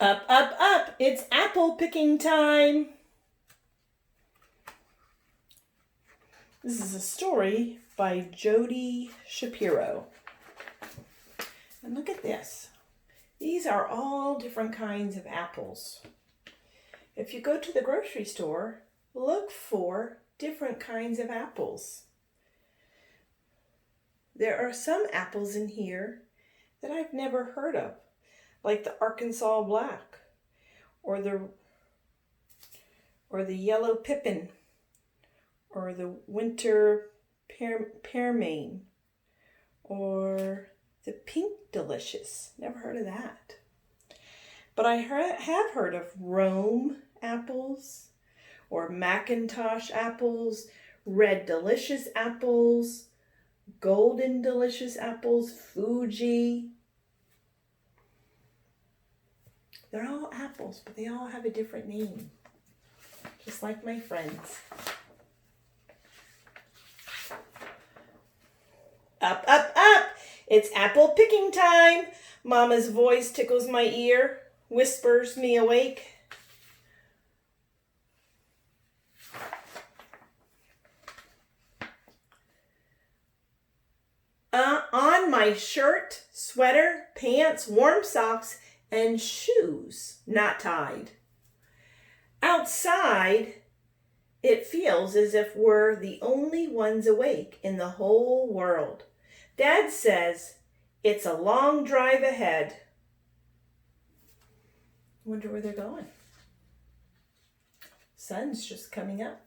Up, up, up! It's apple picking time! This is a story by Jody Shapiro. And look at this. These are all different kinds of apples. If you go to the grocery store, look for different kinds of apples. There are some apples in here that I've never heard of, like the Arkansas Black or the Yellow Pippin or the Winter Pearmain or the Pink Delicious. Never heard of that. But I have heard of Rome apples or Macintosh apples, Red Delicious apples, Golden Delicious apples, Fuji. They're all apples, but they all have a different name, just like my friends. Up, up, up! It's apple picking time! Mama's voice tickles my ear, whispers me awake. On my shirt, sweater, pants, warm socks, and shoes not tied. Outside, it feels as if we're the only ones awake in the whole world. Dad says it's a long drive ahead. Wonder where they're going. Sun's just coming up.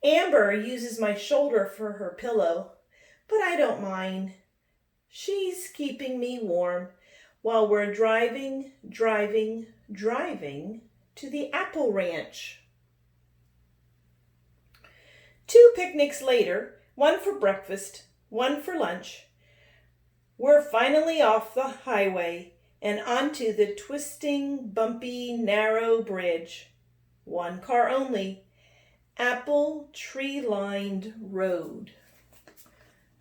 Amber uses my shoulder for her pillow, but I don't mind. She's keeping me warm while we're driving to the apple ranch. 2 picnics later, one for breakfast, one for lunch, we're finally off the highway and onto the twisting, bumpy, narrow bridge. 1 car only. Apple tree-lined road.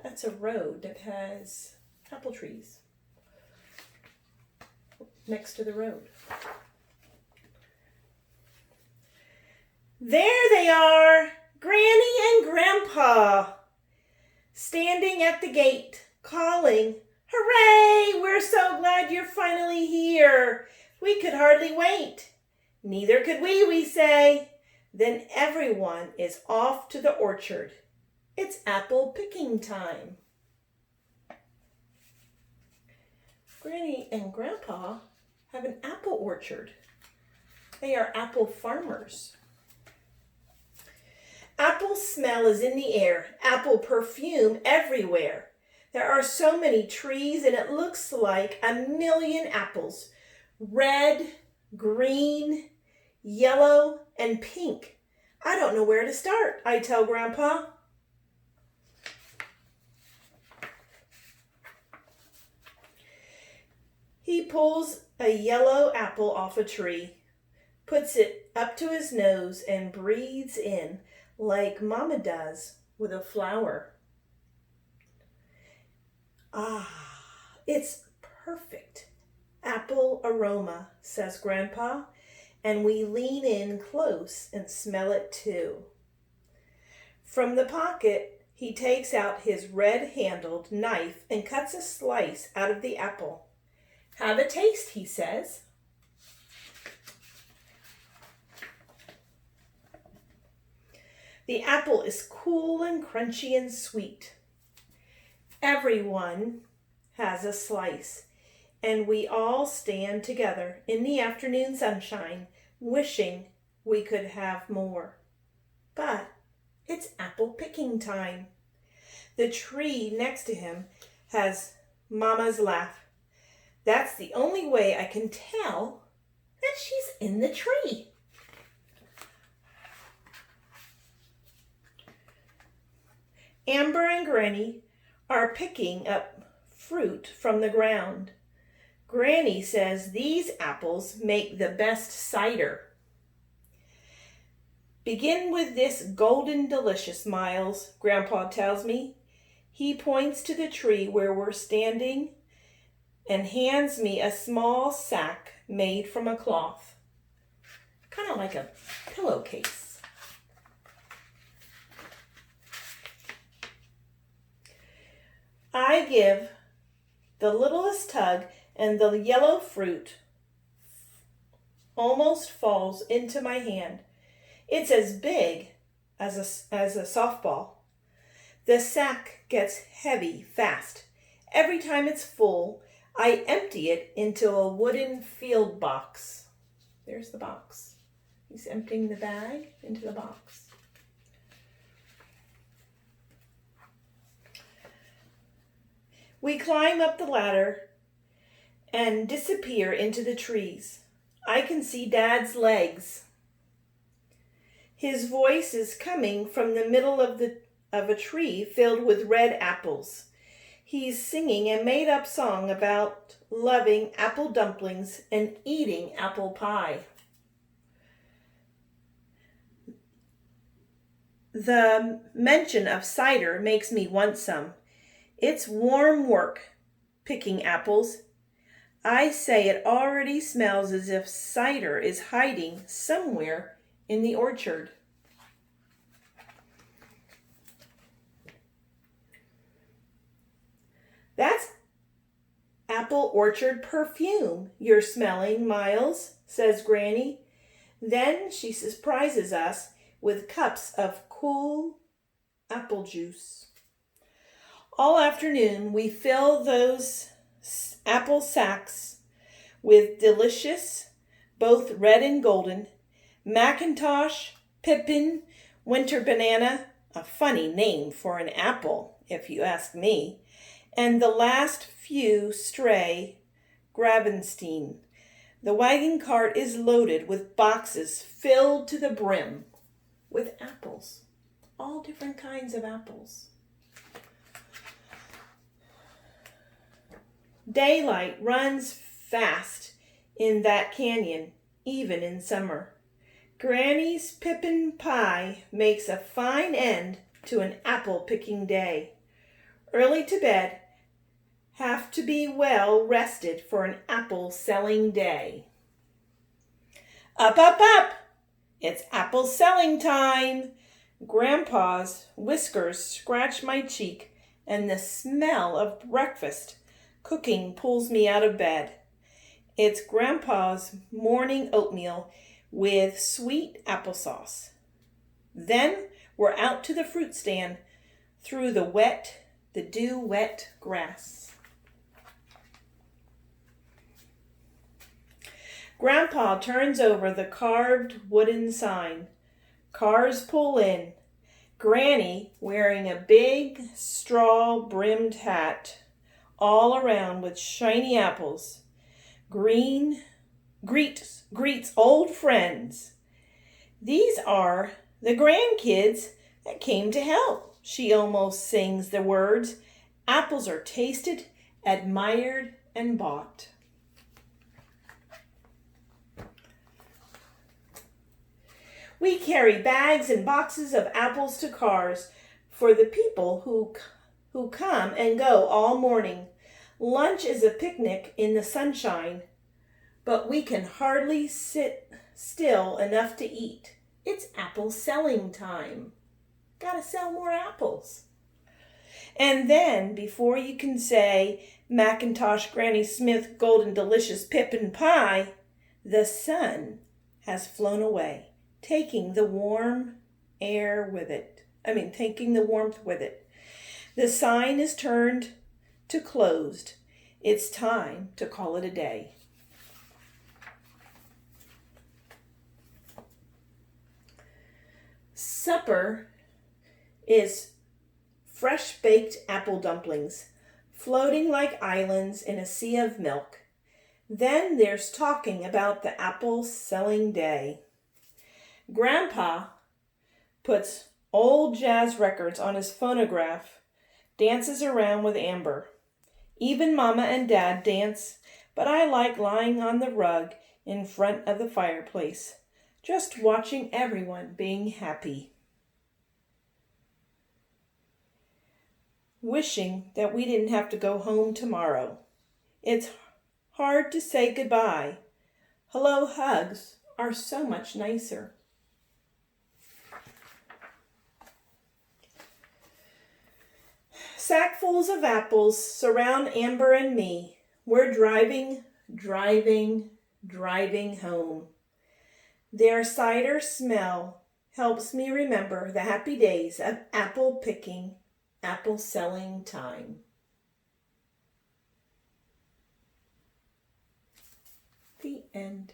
That's a road that has apple trees next to the road. There they are, Granny and Grandpa, standing at the gate, calling, "Hooray! We're so glad you're finally here. We could hardly wait." "Neither could we say. Then everyone is off to the orchard. It's apple picking time. Granny and Grandpa have an apple orchard. They are apple farmers. Apple smell is in the air, apple perfume everywhere. There are so many trees and it looks like 1,000,000 apples. Red, green, yellow, and pink. I don't know where to start, I tell Grandpa. He pulls a yellow apple off a tree, puts it up to his nose, and breathes in like Mama does with a flower. It's perfect apple aroma, says Grandpa, and we lean in close and smell it too. From the pocket, he takes out his red-handled knife and cuts a slice out of the apple. "Have a taste," he says. The apple is cool and crunchy and sweet. Everyone has a slice, and we all stand together in the afternoon sunshine, wishing we could have more. But it's apple picking time. The tree next to him has Mama's laugh. That's the only way I can tell that she's in the tree. Amber and Granny are picking up fruit from the ground. Granny says these apples make the best cider. "Begin with this Golden Delicious, Miles," Grandpa tells me. He points to the tree where we're standing and hands me a small sack made from a cloth, kind of like a pillowcase. I give the littlest tug, and the yellow fruit almost falls into my hand. It's as big as a softball. The sack gets heavy fast. Every time it's full, I empty it into a wooden field box. There's the box. He's emptying the bag into the box. We climb up the ladder and disappear into the trees. I can see Dad's legs. His voice is coming from the middle of a tree filled with red apples. He's singing a made-up song about loving apple dumplings and eating apple pie. The mention of cider makes me want some. It's warm work picking apples. I say it already smells as if cider is hiding somewhere in the orchard. That's apple orchard perfume you're smelling, Miles, says Granny. Then she surprises us with cups of cool apple juice. All afternoon, we fill those apple sacks with delicious, both red and golden, Macintosh, Pippin, Winter Banana, a funny name for an apple, if you ask me, and the last few stray Gravenstein. The wagon cart is loaded with boxes filled to the brim with apples, all different kinds of apples. Daylight runs fast in that canyon, even in summer. Granny's pippin pie makes a fine end to an apple-picking day. Early to bed, have to be well rested for an apple-selling day. Up, up, up! It's apple selling time! Grandpa's whiskers scratch my cheek, and the smell of breakfast cooking pulls me out of bed. It's Grandpa's morning oatmeal with sweet applesauce. Then we're out to the fruit stand through the dew-wet grass. Grandpa turns over the carved wooden sign. Cars pull in. Granny, wearing a big straw-brimmed hat, all around with shiny apples, greets old friends. These are the grandkids that came to help. She almost sings the words. Apples are tasted, admired, and bought. We carry bags and boxes of apples to cars for the people who come and go all morning. Lunch is a picnic in the sunshine, but we can hardly sit still enough to eat. It's apple selling time. Gotta sell more apples. And then, before you can say Macintosh, Granny Smith, Golden Delicious Pippin Pie, the sun has flown away, taking the warmth with it. The sign is turned to closed. It's time to call it a day. Supper is fresh-baked apple dumplings, floating like islands in a sea of milk. Then there's talking about the apple-selling day. Grandpa puts old jazz records on his phonograph, dances around with Amber. Even Mama and Dad dance, but I like lying on the rug in front of the fireplace, just watching everyone being happy. wishing that we didn't have to go home tomorrow. It's hard to say goodbye. Hello hugs are so much nicer. Sackfuls of apples surround Amber and me. We're driving home. Their cider smell helps me remember the happy days of apple picking, apple selling time. The end.